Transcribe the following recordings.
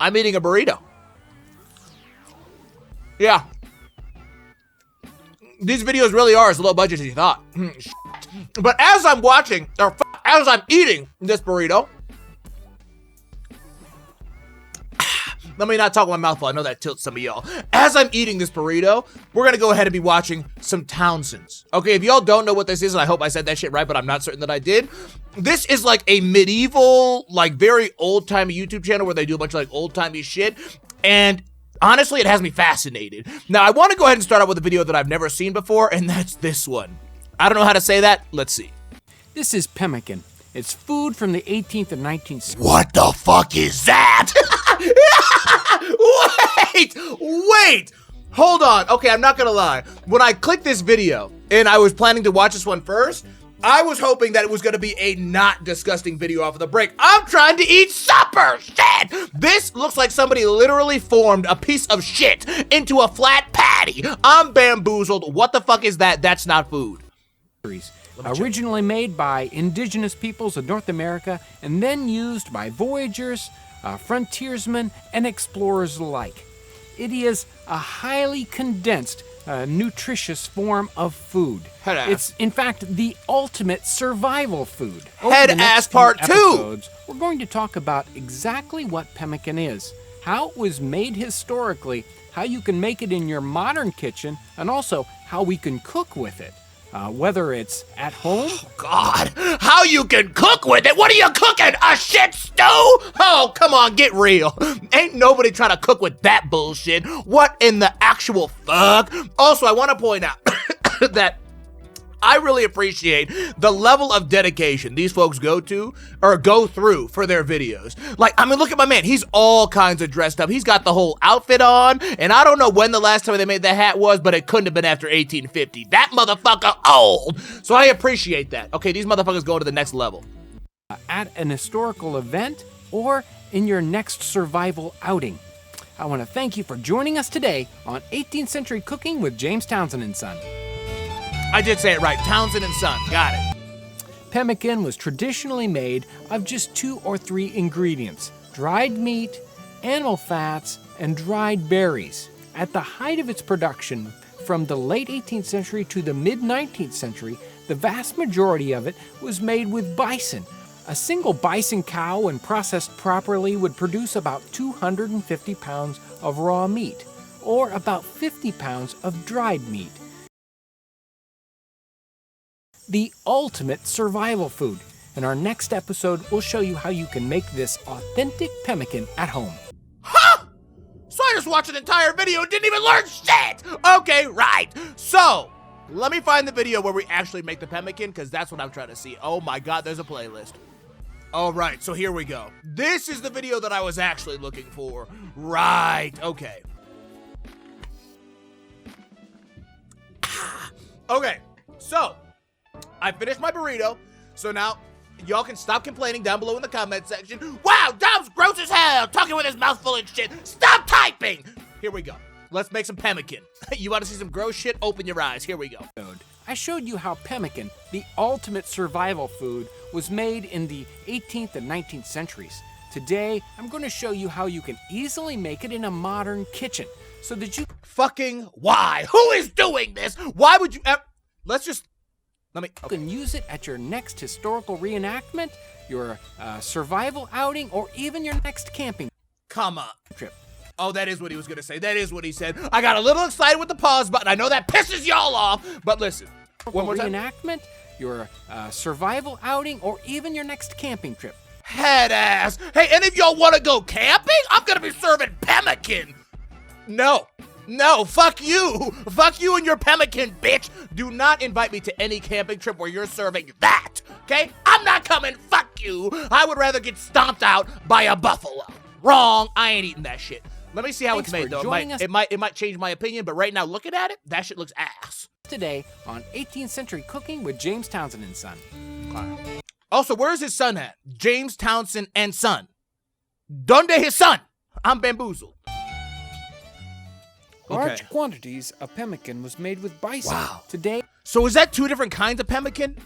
I'm eating a burrito. Yeah. These videos really are as low budget as you thought. But as I'm watching, or as I'm eating this burrito, let me not talk with my mouth full. I know that tilts some of y'all. As I'm eating this burrito, we're going to go ahead and be watching some Townsends. Okay, if y'all don't know what this is, and I hope I said that shit right, but I'm not certain that I did. This is like a medieval, like very old-timey YouTube channel where they do a bunch of like old-timey shit. And honestly, it has me fascinated. Now, I want to go ahead and start out with a video that I've never seen before, and that's this one. I don't know how to say that. Let's see. This is pemmican. It's food from the 18th and 19th century. What the fuck is that? Wait! Hold on. Okay, I'm not gonna lie. When I clicked this video, and I was planning to watch this one first, I was hoping that it was gonna be a not disgusting video off of the break. I'm trying to eat supper, shit! This looks like somebody literally formed a piece of shit into a flat patty. I'm bamboozled. What the fuck is that? That's not food. Originally made by indigenous peoples of North America and then used by voyagers, frontiersmen, and explorers alike. It is a highly condensed, nutritious form of food. It's, in fact, the ultimate survival food. Head ass part 2! We're going to talk about exactly what pemmican is, how it was made historically, how you can make it in your modern kitchen, and also how we can cook with it. Whether it's at home. Oh, God, how you can cook with it? What are you cooking? A shit stew? Oh, come on, get real. Ain't nobody trying to cook with that bullshit. What in the actual fuck? Also, I want to point out that I really appreciate the level of dedication these folks go through for their videos. Like, I mean, look at my man. He's all kinds of dressed up. He's got the whole outfit on, and I don't know when the last time they made that hat was, but it couldn't have been after 1850. That motherfucker old. So I appreciate that. Okay, these motherfuckers go to the next level. At an historical event or in your next survival outing. I want to thank you for joining us today on 18th Century Cooking with James Townsend and Son. I did say it right. Townsend and Son. Got it. Pemmican was traditionally made of just 2 or 3 ingredients: dried meat, animal fats, and dried berries. At the height of its production, from the late 18th century to the mid-19th century, the vast majority of it was made with bison. A single bison cow, when processed properly, would produce about 250 pounds of raw meat, or about 50 pounds of dried meat. The ultimate survival food. In our next episode, we'll show you how you can make this authentic pemmican at home. Huh? So I just watched an entire video and didn't even learn shit! Okay, right. So, let me find the video where we actually make the pemmican, because that's what I'm trying to see. Oh my God, there's a playlist. All right, so here we go. This is the video that I was actually looking for. Right, okay. Okay, so I finished my burrito, so now y'all can stop complaining down below in the comment section. Wow, Dom's gross as hell, talking with his mouth full of shit. Stop typing! Here we go. Let's make some pemmican. You want to see some gross shit? Open your eyes. Here we go. I showed you how pemmican, the ultimate survival food, was made in the 18th and 19th centuries. Today, I'm going to show you how you can easily make it in a modern kitchen, so that you fucking why? Who is doing this? Why would you ever? You can use it at your next historical reenactment, your survival outing, or even your next camping trip. Oh, that is what he was gonna say. That is what he said. I got a little excited with the pause button. I know that pisses y'all off, but listen. One more time. Reenactment, your survival outing, or even your next camping trip. Head ass. Hey, any of y'all want to go camping? I'm gonna be serving pemmican. No, fuck you. Fuck you and your pemmican, bitch. Do not invite me to any camping trip where you're serving that, okay? I'm not coming, fuck you. I would rather get stomped out by a buffalo. Wrong, I ain't eating that shit. Let me see how it's made, though. It might change my opinion, but right now, looking at it, that shit looks ass. Today on 18th Century Cooking with James Townsend and Son. Also, where's his son at? James Townsend and Son. Donde his son? I'm bamboozled. Large quantities of pemmican was made with bison. Wow. Today. So is that 2 different kinds of pemmican?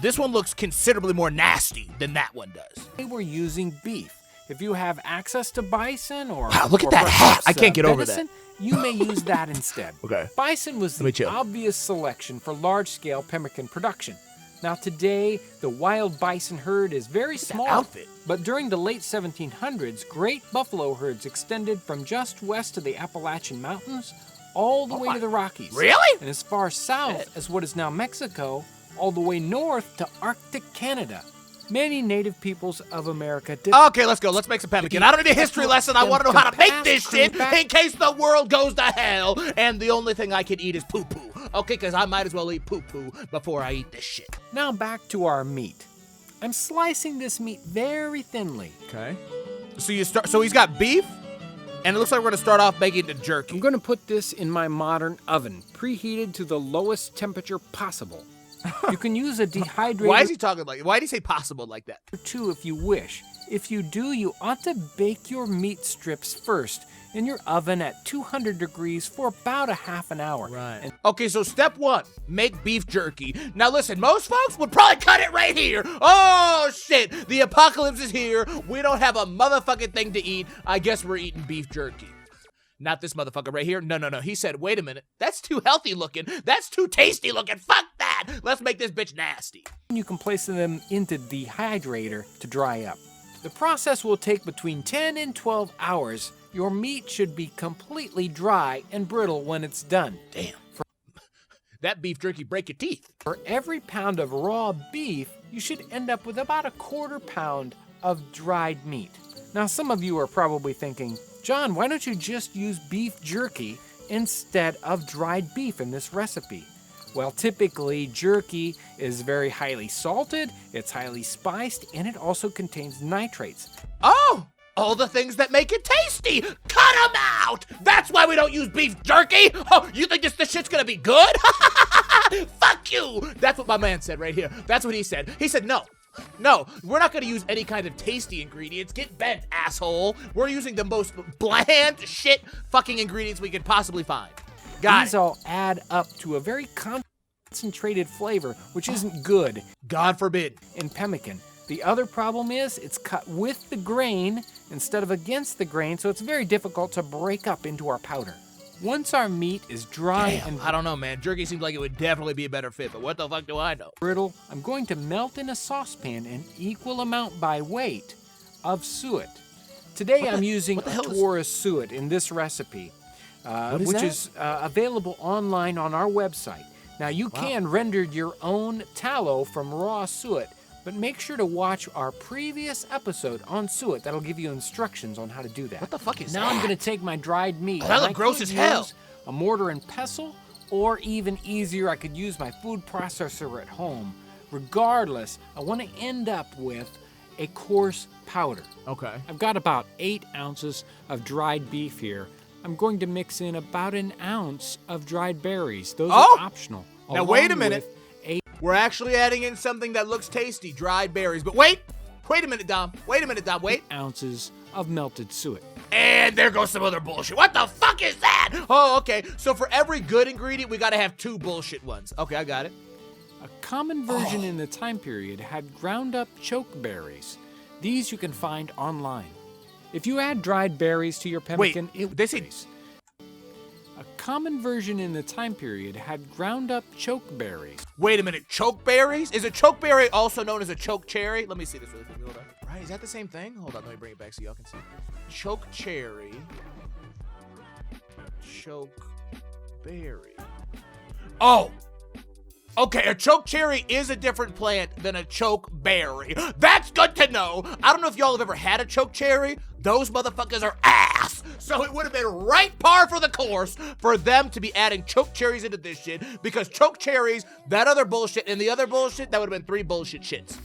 This one looks considerably more nasty than that one does. They were using beef. If you have access to bison or Wow, look at or that hat. perhaps, I can't get over that. venison, you may use that instead. Okay. Bison was me the chill. obvious selection for large-scale pemmican production. Now today, the wild bison herd is very small, outfit. but during the late 1700s, great buffalo herds extended from just west of the Appalachian Mountains all the way to the Rockies. Really? And as far south as what is now Mexico, all the way north to Arctic Canada. Many native peoples of America did. Okay, let's go. Let's make some pemmican. I don't need a history lesson. I want to know how to make this shit in case the world goes to hell and the only thing I can eat is poo-poo. Okay, because I might as well eat poo-poo before I eat this shit. Now back to our meat. I'm slicing this meat very thinly. Okay. So he's got beef, and it looks like we're going to start off making the jerky. I'm going to put this in my modern oven, preheated to the lowest temperature possible. You can use a dehydrator. Why is he talking like? Why did he say possible like that? Too, if you wish. If you do, you ought to bake your meat strips first in your oven at 200 degrees for about a half an hour. Right. Okay, so step 1, make beef jerky. Now listen, most folks would probably cut it right here. Oh shit, the apocalypse is here. We don't have a motherfucking thing to eat. I guess we're eating beef jerky. Not this motherfucker right here. No. He said, wait a minute. That's too healthy looking. That's too tasty looking. Fuck that. Let's make this bitch nasty. You can place them into the dehydrator to dry up. The process will take between 10 and 12 hours. Your meat should be completely dry and brittle when it's done. Damn. That beef jerky break your teeth. For every pound of raw beef, you should end up with about a quarter pound of dried meat. Now, some of you are probably thinking, John, why don't you just use beef jerky instead of dried beef in this recipe? Well, typically, jerky is very highly salted, it's highly spiced, and it also contains nitrates. Oh, all the things that make it tasty. Cut them out. That's why we don't use beef jerky. Oh, you think this shit's gonna be good? Fuck you. That's what my man said right here. That's what he said. He said, no, we're not gonna use any kind of tasty ingredients. Get bent, asshole. We're using the most bland shit fucking ingredients we could possibly find. These all add up to a very concentrated flavor, which isn't good. God forbid. In pemmican. The other problem is it's cut with the grain instead of against the grain, so it's very difficult to break up into our powder. Once our meat is dry and I don't know, man. Jerky seems like it would definitely be a better fit, but what the fuck do I know? brittle, I'm going to melt in a saucepan an equal amount by weight of suet. Today I'm using a Taurus suet in this recipe, which is available online on our website. Now you can render your own tallow from raw suet, but make sure to watch our previous episode on suet. That'll give you instructions on how to do that. What the fuck is that? Now I'm going to take my dried meat. Oh, that looks gross as hell. A mortar and pestle, or even easier, I could use my food processor at home. Regardless, I want to end up with a coarse powder. Okay. I've got about 8 ounces of dried beef here. I'm going to mix in about an ounce of dried berries. Those are optional. Now wait a minute. We're actually adding in something that looks tasty, dried berries. But wait a minute, Dom. Wait. 8 ounces of melted suet. And there goes some other bullshit. What the fuck is that? Oh, okay. So for every good ingredient, we gotta have 2 bullshit ones. Okay, I got it. A common version in the time period had ground up chokeberries. These you can find online. If you add dried berries to your pemmican, A common version in the time period had ground up chokeberries. Wait a minute, chokeberries? Is a chokeberry also known as a choke cherry? Let me see this really quick. Hold on. Right, is that the same thing? Hold on, let me bring it back so y'all can see. Choke cherry. Chokeberry. Oh! Okay, a choke cherry is a different plant than a choke berry. That's good to know. I don't know if y'all have ever had a choke cherry. Those motherfuckers are ass. So it would have been right par for the course for them to be adding choke cherries into this shit, because choke cherries, that other bullshit, and the other bullshit, that would have been 3 bullshit shits.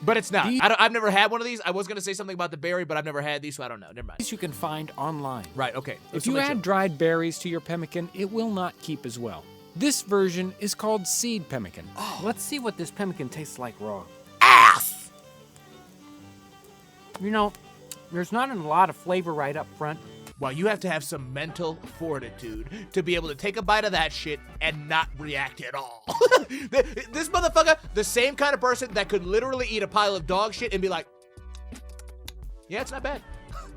But it's not. I've never had one of these. I was going to say something about the berry, but I've never had these, so I don't know. Never mind. These you can find online. Right, okay. If you add dried berries to your pemmican, it will not keep as well. This version is called seed pemmican. Oh. Let's see what this pemmican tastes like raw. Ass! You know, there's not a lot of flavor right up front. Well, you have to have some mental fortitude to be able to take a bite of that shit and not react at all. This motherfucker, the same kind of person that could literally eat a pile of dog shit and be like, Yeah, it's not bad.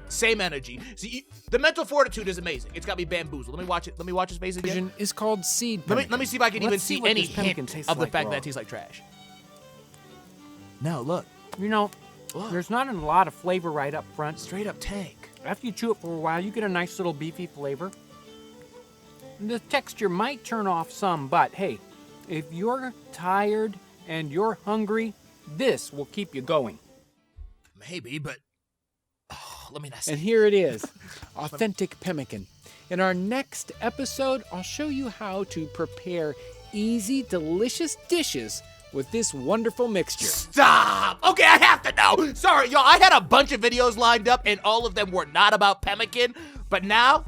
Same energy. See, the mental fortitude is amazing. It's got me bamboozled. Let me watch it. Let me watch his face again. Is called seed. Let me see if I can even see what any this pemmican hint tastes of the like fact raw. that it tastes like trash. No, look. You know, there's not a lot of flavor right up front. Straight up tank. After you chew it for a while, you get a nice little beefy flavor. The texture might turn off some, but hey, if you're tired and you're hungry, this will keep you going. Maybe, but let me not see. And here it is, authentic pemmican. In our next episode, I'll show you how to prepare easy, delicious dishes with this wonderful mixture. Stop! Okay, I have to know. Sorry, y'all. I had a bunch of videos lined up, and all of them were not about pemmican. But now,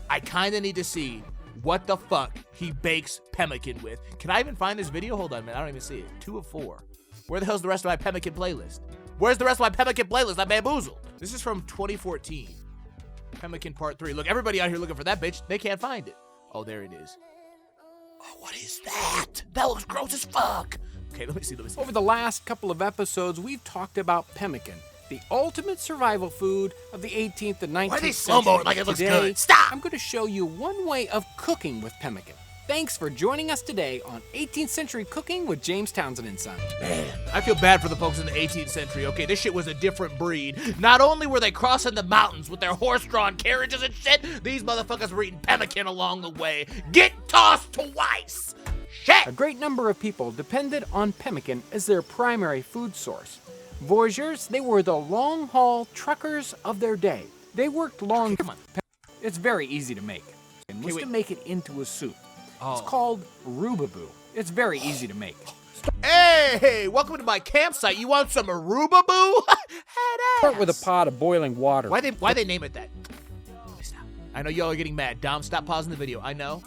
I kind of need to see what the fuck he bakes pemmican with. Can I even find this video? Hold on, man. I don't even see it. 2 of 4. Where the hell's the rest of my pemmican playlist? Where's the rest of my pemmican playlist? I'm bamboozled. This is from 2014. Pemmican Part 3. Look, everybody out here looking for that bitch. They can't find it. Oh, there it is. Oh, what is that? That looks gross as fuck. Okay, let me see. Over the last couple of episodes, we've talked about pemmican, the ultimate survival food of the 18th and 19th Why are they century. slow-mo like it looks Today, good? Stop! I'm going to show you one way of cooking with pemmican. Thanks for joining us today on 18th Century Cooking with James Townsend and Son. Man, I feel bad for the folks in the 18th century, okay? This shit was a different breed. Not only were they crossing the mountains with their horse-drawn carriages and shit, these motherfuckers were eating pemmican along the way. Get tossed twice! Shit! A great number of people depended on pemmican as their primary food source. Voyageurs, they were the long-haul truckers of their day. They worked long. Come on. It's very easy to make. And was to make it into a soup. It's called rubaboo. It's very easy to make. Hey, welcome to my campsite. You want some rubaboo? Start with a pot of boiling water. Why they name it that? Stop. I know y'all are getting mad. Dom, stop pausing the video. I know.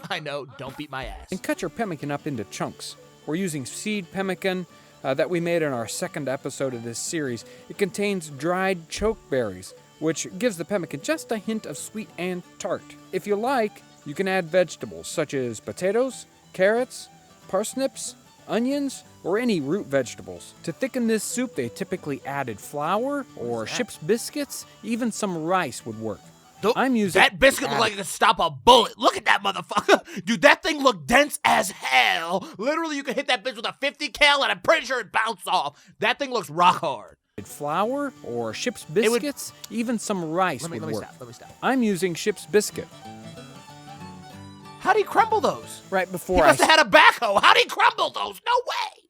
Don't beat my ass. And cut your pemmican up into chunks. We're using seed pemmican that we made in our second episode of this series. It contains dried chokeberries, which gives the pemmican just a hint of sweet and tart. If you like, you can add vegetables such as potatoes, carrots, parsnips, onions, or any root vegetables. To thicken this soup, they typically added flour or ship's biscuits. Even some rice would work. I'm using that biscuit look like it could stop a bullet. Look at that motherfucker. Dude, that thing looked dense as hell. Literally, you could hit that bitch with a 50 cal and I'm pretty sure it'd bounce off. That thing looks rock hard. Flour or ship's biscuits, even some rice would work. Let me stop. I'm using ship's biscuit. How'd he crumble those? Right before He must have had a backhoe. How'd he crumble those? No way.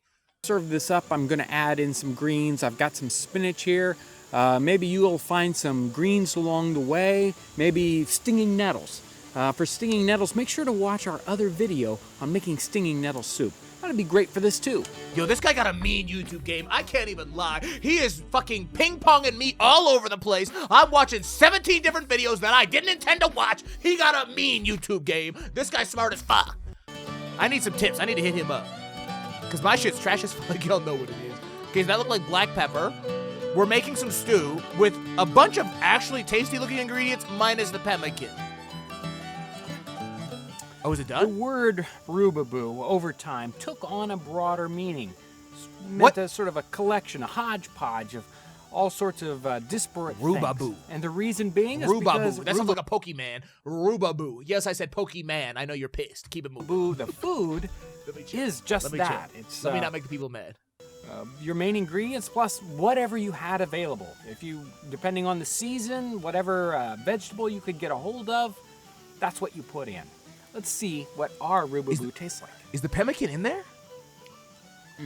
Serve this up, I'm going to add in some greens. I've got some spinach here. Maybe you'll find some greens along the way. Maybe stinging nettles. For stinging nettles, make sure to watch our other video on making stinging nettle soup. That'd be great for this too. Yo, this guy got a mean YouTube game. I can't even lie. He is fucking ping-ponging me all over the place. I'm watching 17 different videos that I didn't intend to watch. He got a mean YouTube game. This guy's smart as fuck. I need some tips. I need to hit him up. Because my shit's trash as fuck. Y'all know what it is. Okay, does that look like black pepper? We're making some stew with a bunch of actually tasty-looking ingredients minus the pemmican. Oh, is it The done? word rubaboo over time took on a broader meaning. Meant What? as sort of a collection, a hodgepodge of all sorts of disparate Rubaboo. things. And the reason being is because Rubaboo. That sounds like a Pokemon. Rubaboo. Yes, I said Pokemon. I know you're pissed. Keep it moving. the food is just Let me that. chill. It's Let me not make the people mad. your main ingredients plus whatever you had available. If you, depending on the season, whatever vegetable you could get a hold of, that's what you put in. Let's see what our rubaboo tastes like. Is the pemmican in there?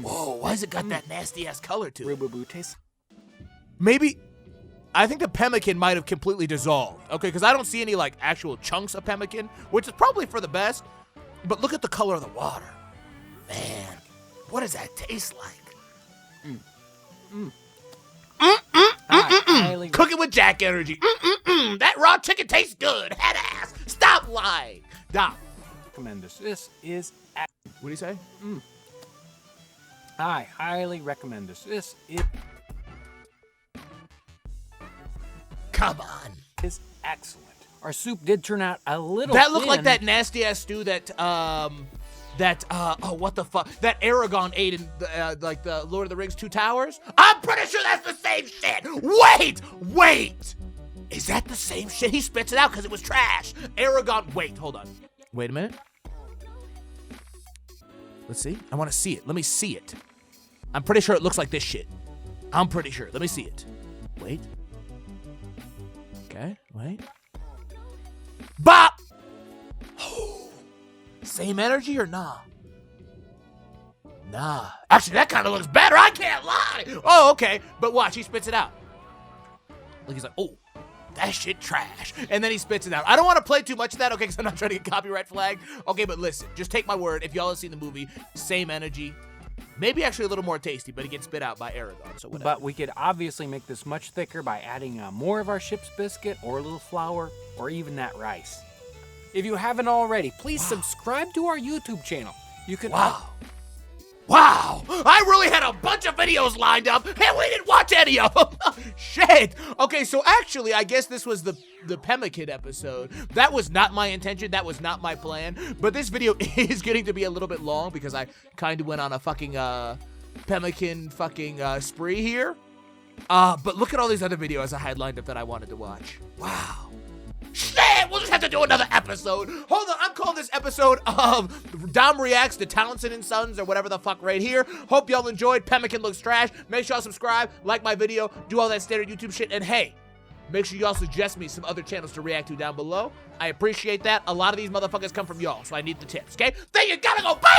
Whoa, why has it got that nasty-ass color to it? Rubaboo tastes. Maybe, I think the pemmican might have completely dissolved. Okay, because I don't see any, like, actual chunks of pemmican, which is probably for the best. But look at the color of the water. Man, what does that taste like? Cooking with Jack energy. That raw chicken tastes good. Head ass. Stop lying. Stop. Recommend this. This is. What do you say? I highly recommend this. This Come on. is excellent. Our soup did turn out a little That looked thin. like that nasty ass stew that what the fuck? That Aragon ate in like the Lord of the Rings 2 Towers? I'm pretty sure that's the same shit. Wait. Is that the same shit? He spits it out because it was trash. Aragon, wait, hold on. Wait a minute. Let's see. I want to see it. Let me see it. I'm pretty sure it looks like this shit. I'm pretty sure. Let me see it. Wait. Okay, wait. Bop! Same energy or nah? Nah. Actually, that kind of looks better. I can't lie. Oh, okay. But watch, he spits it out. Like he's like, oh, that shit trash. And then he spits it out. I don't want to play too much of that, okay, because I'm not trying to get copyright flagged. Okay, but listen, just take my word. If y'all have seen the movie, same energy. Maybe actually a little more tasty, but it gets spit out by Aragon, so whatever. But we could obviously make this much thicker by adding more of our ship's biscuit or a little flour or even that rice. If you haven't already, please subscribe to our YouTube channel. You can... Wow, I really had a bunch of videos lined up, and we didn't watch any of them. Shit. Okay, so actually, I guess this was the Pemmican episode. That was not my intention. That was not my plan. But this video is getting to be a little bit long because I kind of went on a fucking Pemmican fucking spree here. But look at all these other videos I had lined up that I wanted to watch. Wow. Shit, we'll just have to do another episode. Hold on, I'm calling this episode of Domreacts, the Townsend and Sons, or whatever the fuck right here. Hope y'all enjoyed. Pemmican looks trash. Make sure y'all subscribe, like my video, do all that standard YouTube shit, and hey, make sure y'all suggest me some other channels to react to down below. I appreciate that. A lot of these motherfuckers come from y'all, so I need the tips, okay? There you gotta go, bye!